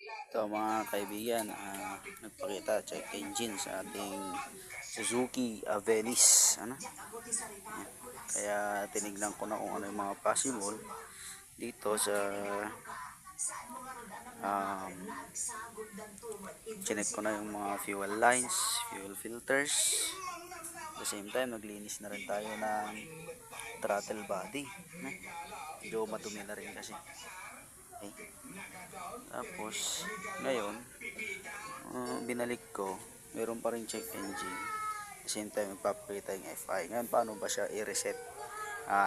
Ito mga kaibigan, nagpakita check engine sa ating Suzuki Avelis. Ayan. Kaya tinignan ko na kung ano yung mga possible dito sa um, chinek ko na yung mga fuel lines, fuel filters. At the same time, naglinis na rin tayo ng throttle body. Medyo madumi na rin kasi. Okay. Tapos, ngayon, binalik ko, meron pa rin check engine. At the same time, magpapakita yung FI. Ngayon, paano ba siya i-reset?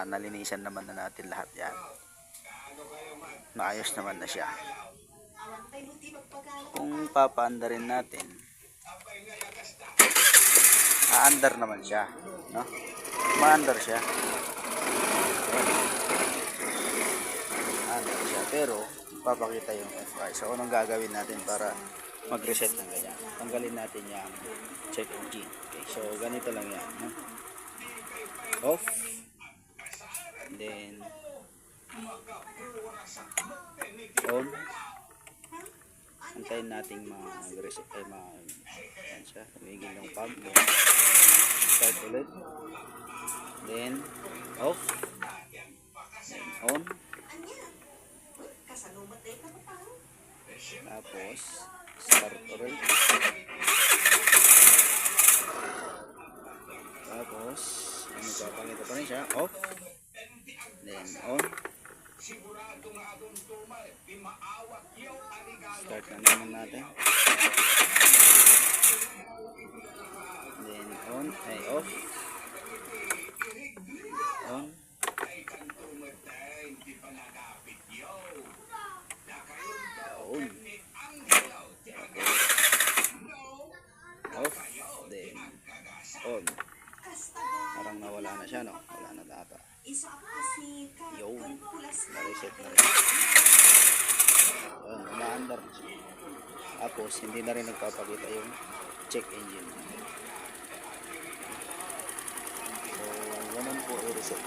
Nalinisan naman na natin lahat yan. Maayos naman na siya. Kung papaandarin natin, aandar naman siya. No? Maandar siya. Aandar siya. Pero, papakita yung FI. So, anong gagawin natin para mag-reset ng ganyan? Tanggalin natin yung check engine. Okay, so ganito lang yan. No? Off. And then, on. Antayin natin mag-reset ay yan siya. Tumigil yung pump. Start ulit. Then, off. Then, on. Tapos, start ulit. Tapos, magpapakita pa rin siya. Off. Then, on. Start na naman natin. Then, on. Ay, off. On. On. Off. Then, on. Parang nawala na siya, no? Wala na data. Yun. Na-reset na rin. Umaandar na siya. Tapos, hindi na rin nagpapakita yung check engine. So, ganun po i-reset.